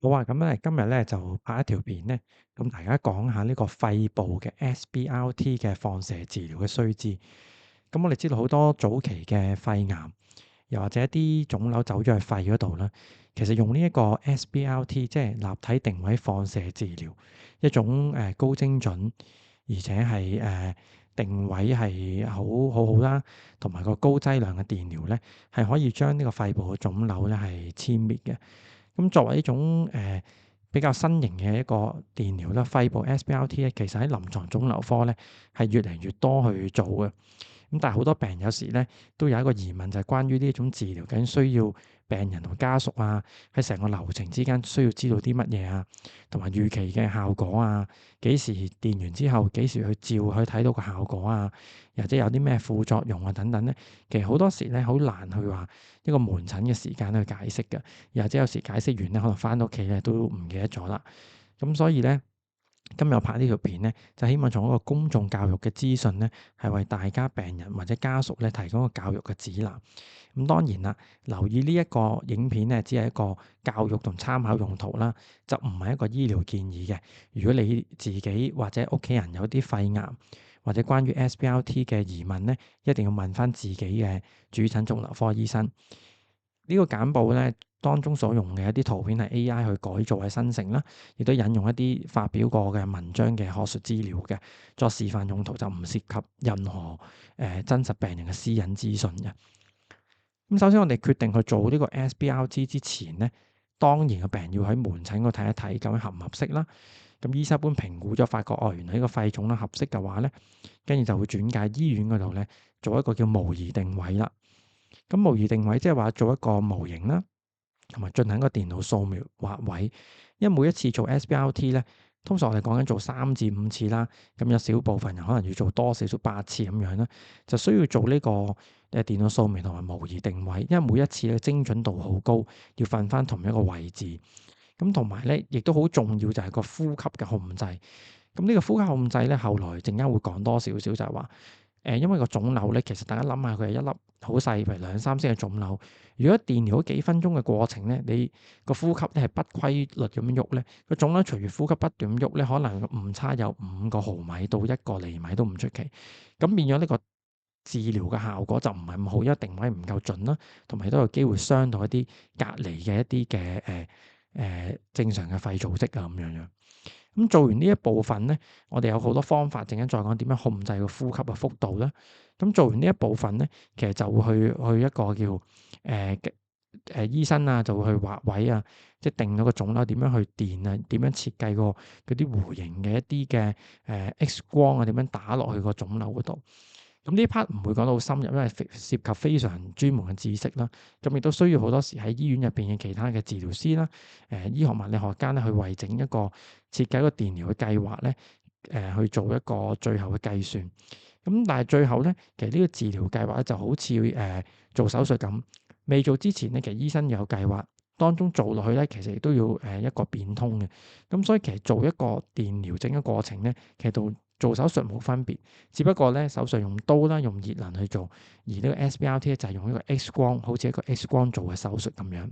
好啊，咁咧今日咧就拍一條片咧，咁大家講下呢個肺部嘅 SBRT 嘅放射治療嘅須知。咁我哋知道好多早期嘅肺癌，又或者一啲腫瘤走咗去肺嗰度啦，其實用呢一個 SBRT 即係立體定位放射治療，一種高精準，而且係定位係好啦，同埋個高劑量嘅電療咧，係可以將呢個肺部嘅腫瘤咧係殲滅嘅。咁作為一種比較新型嘅一個電療啦，肺部 SBRT 咧，其實喺臨床腫瘤科咧係越嚟越多去做嘅。咁但係好多病人有時咧都有一個疑問，就係關於呢一種治療究竟需要病人同家屬啊，喺成個流程之間需要知道啲乜嘢啊，同埋預期嘅效果啊，幾時電完之後幾時去照去睇到個效果啊，或者有啲咩副作用啊等等咧，其實好多時咧好難去話一個門診嘅時間去解釋嘅，又或者有時解釋完咧，可能翻到屋企咧都唔記得咗啦。咁所以咧，今日我拍呢條片咧，就希望從一個公眾教育嘅資訊咧，係為大家病人或者家屬咧提供一個教育嘅指南。咁當然啦，留意呢一個影片咧，只係一個教育同參考用途啦，就唔係一個醫療建議嘅。如果你自己或者屋企人有啲肺癌或者關於 SBRT 嘅疑問咧，一定要問翻自己嘅主診腫瘤科醫生。呢個簡報咧當中所用嘅一啲圖片係 AI 去改造嘅生成啦，亦都引用一啲發表過嘅文章嘅學術資料嘅，作示範用途，就唔涉及任何真實病人嘅私隱資訊嘅。咁首先我哋決定去做呢個 SBRT 之前咧，當然個病人要喺門診嗰度睇一睇究竟合唔合適啦。咁醫生一般評估咗，發覺原來呢個肺腫咧合適嘅話咧，跟住就會轉介醫院嗰度咧做一個叫模擬定位啦。咁模擬定位即係話做一個模型啦，同埋進行一個電腦掃描畫位。因為每一次做 SBRT 咧，通常我哋講緊做3至5次啦，咁有少部分人可能要做多少少8次咁樣啦，就需要做呢個電腦掃描同埋模擬定位。因為每一次嘅精準度好高，要瞓翻同一個位置。咁同埋咧，亦都好重要就係個呼吸嘅控制。咁呢個呼吸控制咧，後來陣間會講多少少就係話。因為個腫瘤咧，其實大家諗下，佢係一粒好細，譬如2-3 cm 嘅腫瘤。如果電療幾分鐘嘅過程咧，你個呼吸咧係不規律咁樣喐咧，個腫瘤隨住呼吸不斷喐咧，可能誤差有5個毫米到1個厘米都唔出奇。咁變咗呢個治療嘅效果就唔係咁好，因為定位唔夠準啦，同埋都有機會傷到一啲隔離嘅一啲嘅正常嘅肺組織啊咁樣樣。咁做完呢一部分咧，我哋有好多方法，陣間再講點樣控制個呼吸嘅幅度啦。咁做完呢一部分咧，其實就會去一個叫醫生啊，就會去畫位啊，即係定咗個腫瘤點樣去電啊，點樣設計個嗰啲弧形嘅一啲嘅X 光啊，點樣打落去個腫瘤嗰度。咁呢 part 唔會講到好深入，因為涉及非常專門嘅知識啦。咁亦都需要好多時喺醫院入邊嘅其他嘅治療師啦、醫學物理學家咧去為整一個設計一個電療嘅計劃咧，去做一個最後嘅計算。咁但係最後咧，其實呢個治療計劃咧就好似做手術咁，未做之前咧，其實醫生有計劃，當中做落去咧，其實亦都要一個變通嘅。咁所以其實做一個電療整嘅過程咧，其實同做手術冇分別，只不過咧手術用刀啦，用熱能去做，而呢個 SBRT 咧就係用一個 X 光，好似一個 X 光做嘅手術咁樣。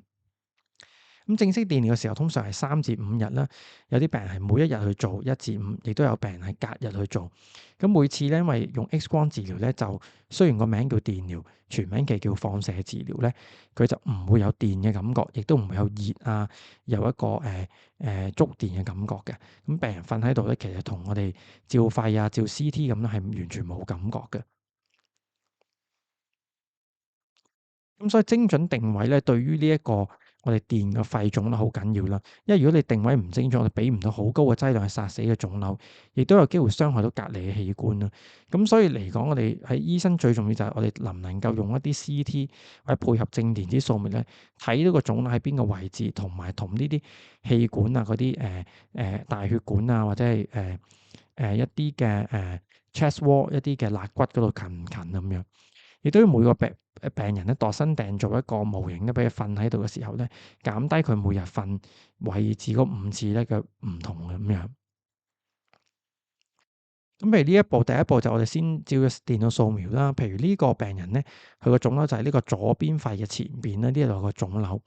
咁正式電療嘅時候，通常係3至5日啦。有啲病人係每一日去做1至5，亦都有病人係隔日去做。咁每次咧，因為用 X 光治療咧，就雖然個名叫電療，全名其實叫放射治療咧，佢就唔會有電嘅感覺，亦都唔會有熱啊，有一個觸電嘅感覺嘅。咁病人瞓喺度咧，其實同我哋照肺啊、照 CT 咁咧，係完全冇感覺嘅。咁所以精準定位咧，對於呢一個我哋電嘅肺腫瘤好緊要啦。因為如果你定位唔精準，你俾唔到好高嘅劑量去殺死嘅腫瘤，亦都有機會傷害到隔離嘅器官啦。咁所以嚟講，我哋喺醫生最重要就係我哋能唔能夠用一啲 CT 或者配合正電子掃描咧，睇到個腫瘤喺邊個位置，同埋同呢啲氣管啊、嗰啲大血管啊，或者係一啲嘅chest wall 一啲嘅肋骨嗰度近唔近咁樣。亦都要每個病人咧度身訂做一個模型咧，俾佢瞓喺度嘅時候咧，減低佢每日瞓位置嗰5次咧嘅唔同嘅咁樣。咁譬如呢一步，第一步就我哋先照個電腦掃描啦。譬如呢個病人咧，佢個腫瘤就係呢個左邊肺嘅前邊咧，呢度有個腫瘤。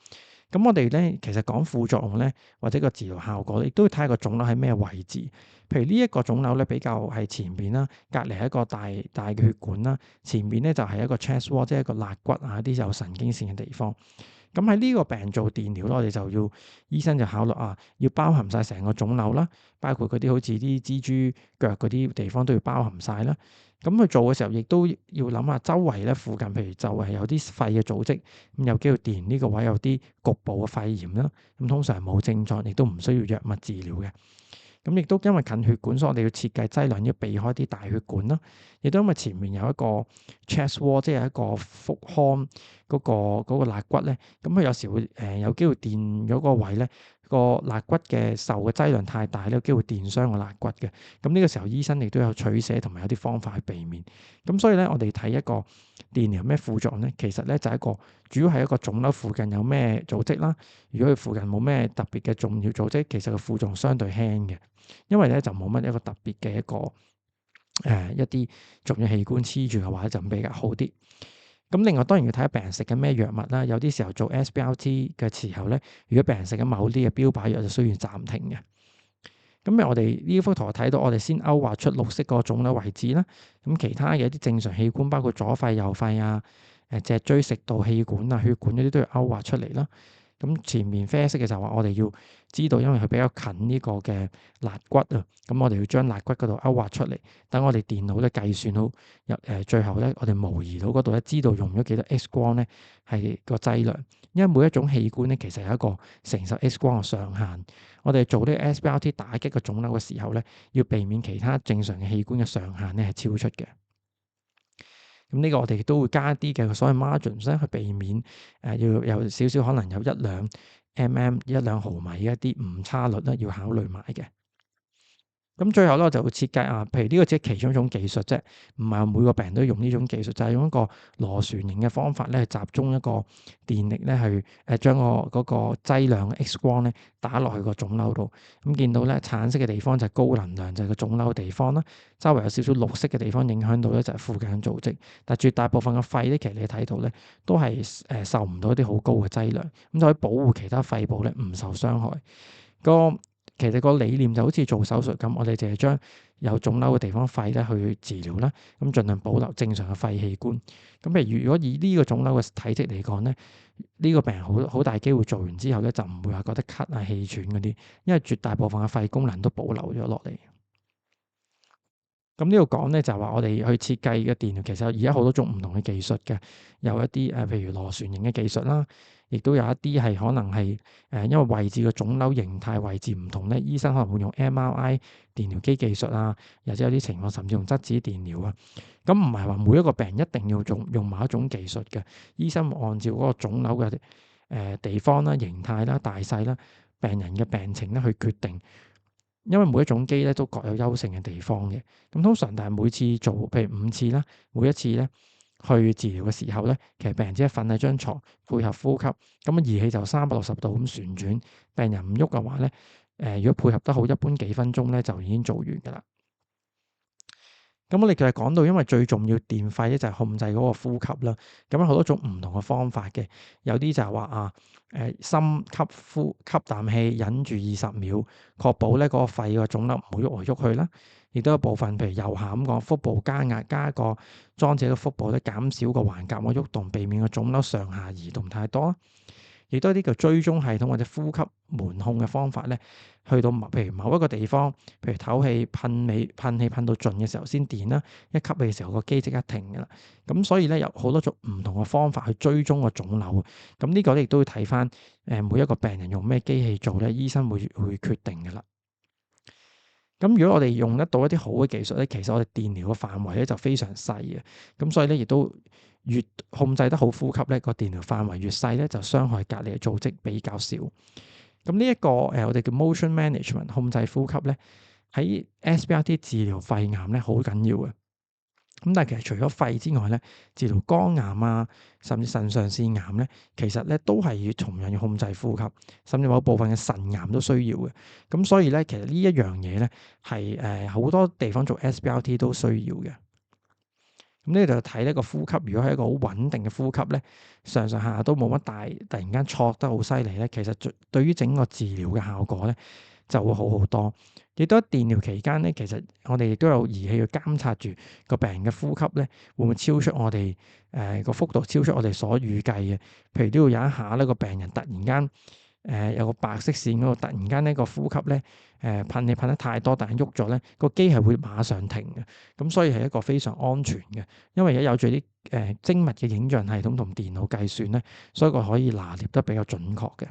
咁我哋咧其實講副作用咧，或者個治療效果，亦都要睇下個腫瘤喺咩位置。譬如呢一個腫瘤咧比較係前邊啦，隔離係一個大嘅血管啦，前面咧就係一個 chest wall，即係一個肋骨啊，一啲有神經線嘅地方。咁喺呢個病做電療咧，我哋就要醫生就考慮要包含晒成個腫瘤啦，包括嗰啲好似啲蜘蛛腳嗰啲地方都要包含晒啦。咁佢做嘅時候，亦都要諗下周圍咧附近，譬如就係有啲肺嘅組織，咁有機會電呢個位有啲局部嘅肺炎啦。咁通常冇症狀，亦都唔需要藥物治療嘅。咁亦都因為近血管，所以我哋要設計劑量要避開啲大血管啦。亦都因為前面有一個 chest wall，即係一個腹腔嗰個肋骨咧，咁佢有時會有機會電咗個位咧，個肋骨嘅受嘅劑量太大咧，有機會電傷個肋骨嘅。咁呢個時候醫生亦都有取捨同埋有啲方法去避免。咁所以咧，我哋睇一個電療有咩副作用咧，其實咧就係一個主要係一個腫瘤附近有咩組織啦。如果佢附近冇咩特別嘅重要組織，其實個副作用相對輕嘅。因為咧就冇乜一個特別嘅一啲重要器官黐住嘅話，就比較好啲。咁另外當然要睇下病人食緊咩藥物啦。有啲時候做 SBRT 嘅時候咧，如果病人食緊某啲嘅標靶藥，就需要暫停嘅。咁我哋呢幅圖睇到，我哋先勾畫出綠色個腫瘤位置啦。咁其他嘅一啲正常器官，包括左肺、右肺啊、脊椎、食道、氣管啊、血管嗰啲都要勾畫出嚟啦。咁前面啡色嘅就話我哋要知道，因為佢比較近呢個嘅肋骨啊，咁我哋要將肋骨嗰度勾畫出嚟，等我哋電腦咧計算好最後咧我哋模擬到嗰度咧，知道用咗幾多 X 光咧係個劑量。因為每一種器官咧其實有一個承受 X 光嘅上限，我哋做呢個 SBRT 打擊個腫瘤嘅時候咧，要避免其他正常嘅器官嘅上限咧係超出嘅。咁呢個我哋都會加啲嘅所謂 margins 咧，去避免要有少少可能有一兩毫米嘅一啲誤差率咧，要考慮埋嘅。咁最後咧，我就會設計譬如呢個只係其中一種技術啫，唔係話每個病人都用呢種技術，就係用一個螺旋形嘅方法咧，集中一個電力咧去將嗰個劑量 X 光咧打落去個腫瘤度。咁見到咧橙色嘅地方就係高能量，就係個腫瘤嘅地方啦。周圍有少少綠色嘅地方影響到咧，就係附近嘅組織。但係絕大部分嘅肺咧，其實你睇到咧都係受唔到一啲好高嘅劑量，咁就可以保護其他肺部咧唔受傷害。其實個理念就好似做手術咁，我哋淨係將有腫瘤嘅地方肺咧去治療啦，咁盡量保留正常嘅肺器官。咁譬如如果以呢個腫瘤嘅體積嚟講咧，呢個病人好大機會做完之後咧，就唔會話覺得咳啊、氣喘嗰啲，因為絕大部分嘅肺功能都保留咗落嚟。咁呢度講咧就係話我哋去設計嘅電療，其實而家好多種唔同嘅技術嘅，有一啲譬如螺旋形嘅技術啦，亦都有一啲係可能係因為位置嘅腫瘤形態位置唔同咧，醫生可能會用 MRI 電療機技術啊，或者有啲情況甚至用質子電療啊。咁唔係話每一個病人一定要用某一種技術嘅，醫生會按照嗰個腫瘤嘅地方啦、形態啦、大細啦、病人嘅病情咧去決定。因為每一種機咧都各有優勝嘅地方嘅，咁通常但係每次做譬如5次啦，每一次咧去治療嘅時候咧，其實病人只係瞓喺張床，配合呼吸，咁啊儀器就360度咁旋轉，病人唔喐嘅話咧，如果配合得好，一般幾分鐘咧就已經做完㗎啦。咁我哋其實講到，因為最重要電肺咧就係控制嗰個呼吸啦。咁有好多種唔同嘅方法嘅，有啲就係話深吸啖氣，忍住20秒，確保咧嗰個肺個腫瘤唔會喐嚟喐去啦。亦都有部分譬如右下咁講，腹部加壓，加個裝置喺個腹部咧，減少個橫膈膜喐動，避免個腫瘤上下移動太多。亦都有啲叫追蹤系統或者呼吸門控嘅方法咧，去到譬如某一個地方，譬如唞氣噴氣噴到盡嘅時候先電啦，一吸氣嘅時候個機即刻停㗎啦。咁所以咧有好多種唔同嘅方法去追蹤個腫瘤。咁呢個咧亦都要睇返每一個病人用咩機器做咧，醫生會決定㗎啦。咁如果我哋用得到一啲好嘅技術咧，其實我哋電療嘅範圍咧就非常細嘅。咁所以咧亦都越控制得好呼吸咧，個電療範圍越細咧，就傷害隔離嘅組織比較少。咁呢一個我哋叫 motion management 控制呼吸咧，喺 SBRT 治療肺癌咧好緊要嘅。咁但係其實除咗肺之外咧，治療肝癌啊，甚至腎上腺癌咧，其實咧都係要同樣要控制呼吸，甚至某部分嘅腎癌都需要嘅。咁所以咧，其實呢一樣嘢咧係好多地方做 SBRT 都需要嘅。咁呢度就睇呢個呼吸，如果係一個好穩定嘅呼吸咧，上上下下都冇乜大突然間錯得好犀利咧，其實對於整個治療嘅效果咧就會好好多。亦都喺電療期間咧，其實我哋亦都有儀器去監察住個病人嘅呼吸咧，會唔會超出我哋個幅度超出我哋所預計嘅。譬如都要有一下呢個病人突然間有個白色線嗰度，突然間呢個呼吸咧噴氣噴得太多，突然喐咗咧，個機係會馬上停嘅。咁所以係一個非常安全嘅，因為而家有住啲精密嘅影像系統同電腦計算咧，所以佢可以拿捏得比較準確嘅。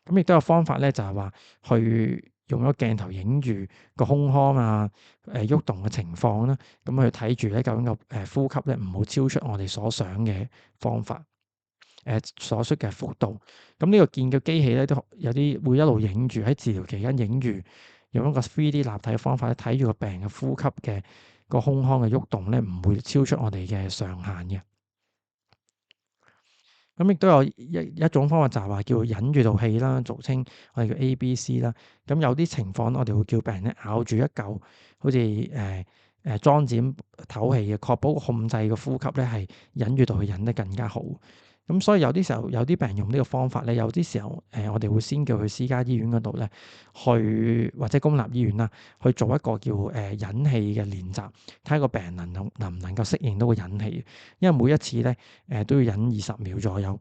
咁亦都有方法咧，就係話去用咗鏡頭影住個胸腔啊、喐動嘅情況啦，咁去睇住咧究竟個呼吸咧唔好超出我哋所想嘅方法，所需嘅幅度。咁呢個見嘅機器咧都有啲會一路影住喺治療期間影住，用一個 3D 立體嘅方法咧睇住個病人嘅呼吸嘅個胸腔嘅喐動咧，唔會超出我哋嘅上限嘅。咁亦都有一種方法就係話叫忍住道氣啦，俗稱我哋叫 ABC 啦。咁有啲情況我哋會叫病人咧咬住一嚿好似裝置咁唞氣嘅，確保控制個呼吸咧係忍住道氣忍得更加好。咁所以有啲時候有啲病人用呢個方法咧，有啲時候我哋會先叫去私家醫院嗰度咧，去或者公立醫院啦，去做一個叫忍氣嘅練習，睇下個病人能唔能夠適應到個忍氣。因為每一次咧都要忍20秒左右，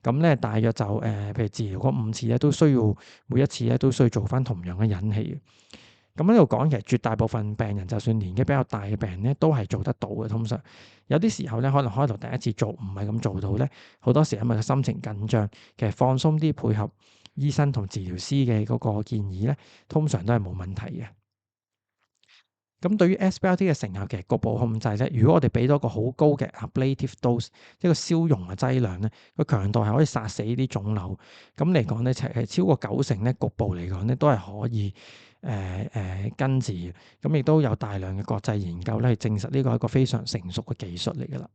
咁咧大約就譬如治療嗰5次咧，都需要每一次咧都需要做翻同樣嘅忍氣。咁喺度講，其實絕大部分病人，就算年紀比較大嘅病人咧，都係做得到嘅。通常有啲時候咧，可能開頭第一次做唔係咁做到咧，好多時因為個心情緊張，其實放鬆啲配合醫生同治療師嘅嗰個建議咧，通常都係冇問題嘅。咁對於 SBRT 嘅成效，其實局部控制咧，如果我哋俾多個好高嘅 ablative dose，一個消融嘅劑量咧，個強度係可以殺死呢啲腫瘤。咁嚟講咧，係超過90%咧，局部嚟講咧都係可以根治嘅。咁亦都有大量嘅國際研究咧，去證實呢個係一個非常成熟嘅技術嚟㗎啦。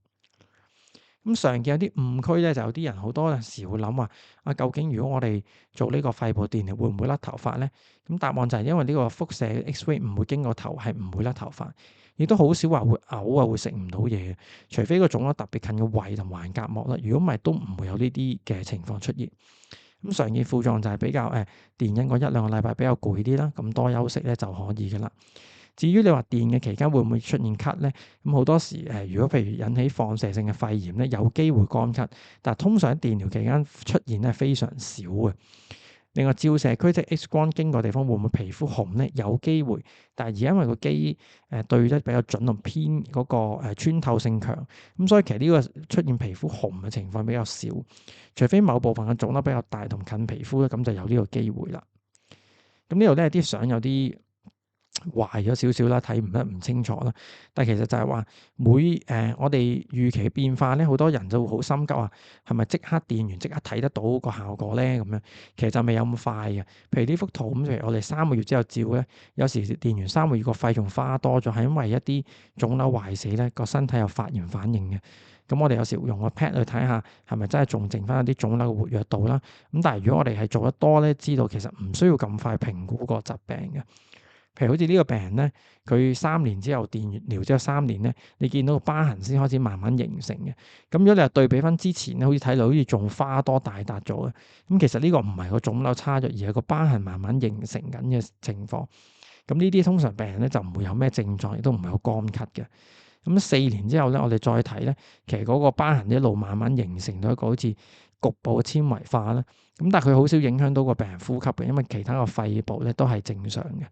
咁常見有啲誤區咧，就有啲人好多時會諗話啊，究竟如果我哋做呢個肺部電療會唔會甩頭髮咧？咁答案就係因為呢個輻射 X-ray 唔會經過頭，係唔會甩頭髮，亦都好少話會嘔啊，會食唔到嘢，除非個腫瘤特別近個胃同橫膈膜啦。如果唔係，都唔會有呢啲嘅情況出現。咁常見副作用就係比較電影嗰1-2個禮拜比較攰啲啦，咁多休息咧就可以㗎啦。至於你話電嘅期間會唔會出現咳咧？咁好多時如果譬如引起放射性嘅肺炎咧，有機會乾咳，但係通常喺電療期間出現咧非常少嘅。另外照射區即 X 光經過地方會唔會皮膚紅咧？有機會，但係而家因為個機對得比較準同偏嗰個穿透性強，咁所以其實呢個出現皮膚紅嘅情況比較少，除非某部分嘅腫瘤比較大同近皮膚咧，咁就有呢個機會啦。咁呢度咧啲相有啲壞咗少少啦，睇唔得唔清楚啦。但係其實就係話我哋預期嘅變化咧，好多人就會好心急啊，係咪即刻電完即刻睇得到個效果咧？咁樣其實就未有咁快嘅。譬如呢幅圖咁，譬如我哋3個月之後照咧，有時電完3個月個肺仲花多咗，係因為一啲腫瘤壞死咧，個身體有發炎反應嘅。咁我哋有時會用個 PET 去睇下係咪真係仲剩翻一啲腫瘤嘅活躍度啦。咁但係如果我哋係做得多咧，知道其實唔需要咁快評估個疾病嘅。譬如好似呢個病人咧，佢3年之後電完療之後3年咧，你見到個疤痕先開始慢慢形成嘅。咁如果你係對比翻之前咧，好似睇到好似仲花多大笪咗嘅。咁其實呢個唔係個腫瘤差咗，而係個疤痕慢慢形成緊嘅情況。咁呢啲通常病人咧就唔會有咩症狀，亦都唔係有乾咳嘅。咁4年之後咧，我哋再睇咧，其實嗰個疤痕一路慢慢形成到一個好似局部嘅纖維化啦。咁但係佢好少影響到個病人呼吸嘅，因為其他個肺部咧都係正常嘅。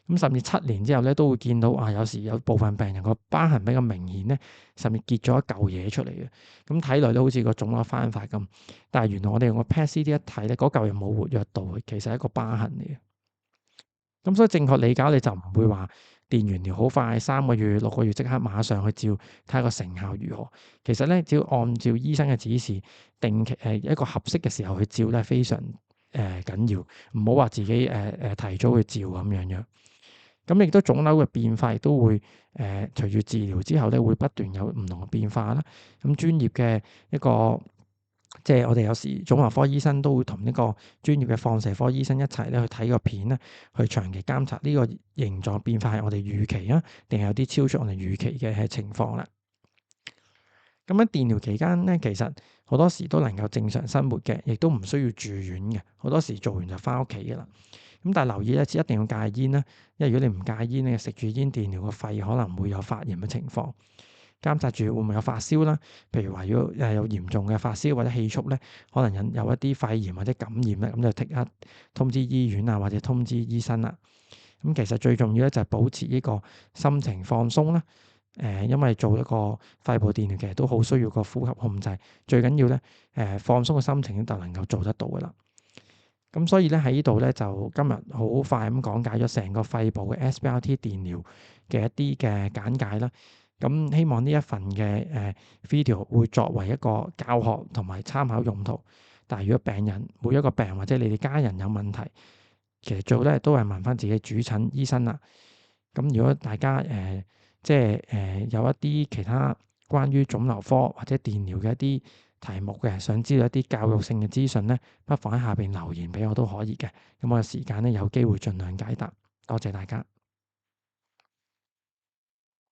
咁甚至7年之後咧，都會見到有時有部分病人個疤痕比較明顯咧，甚至結咗一嚿嘢出嚟嘅。咁睇落咧，好似個腫瘤翻發咁，但係原來我哋用個 PET-CT 一睇咧，嗰嚿又冇活躍度嘅，其實係一個疤痕嚟嘅。咁所以正確理解，你就唔會話電完療好快3個月、6個月即刻馬上去照睇下個成效如何。其實咧，只要按照醫生嘅指示，定期一個合適嘅時候去照咧，非常緊要。唔好話自己提早去照咁樣。咁亦都腫瘤嘅變化亦都會隨住治療之後咧，會不斷有唔同嘅變化啦。咁專業嘅一個即係我哋有時腫瘤科醫生都會同呢個專業嘅放射科醫生一齊咧去睇個片咧，去長期監察呢個形狀變化係我哋預期啊，定係有啲超出我哋預期嘅情況啦。咁喺電療期間咧，其實好多時都能夠正常生活嘅，亦都唔需要住院嘅。好多時做完就翻屋企嘅啦。咁但係留意咧，一定要戒煙啦，因為如果你唔戒煙咧，食住煙電療個肺可能會有發炎嘅情況。監察住會唔會有發燒啦？譬如話如果有嚴重嘅發燒或者氣促咧，可能有一啲肺炎或者感染咧，咁就即刻通知醫院啊，或者通知醫生啦。咁其實最重要咧就係保持呢個心情放鬆啦。因為做一個肺部電療其實都好需要個呼吸控制，最緊要咧放鬆個心情就能夠做得到噶啦。咁所以咧喺呢度咧就今日好快咁講解咗成個肺部嘅 SBRT 電療嘅一啲嘅簡介啦。咁希望呢一份嘅video 會作為一個教學同埋參考用途。但係如果病人每一個病或者你哋家人有問題，其實最好咧都係問翻自己主診醫生啦。咁如果大家有一啲其他關於腫瘤科或者電療嘅一啲題目嘅，想知道一啲教育性嘅資訊咧，不妨喺下邊留言俾我都可以嘅。咁我嘅時間咧有機會盡量解答。多謝大家。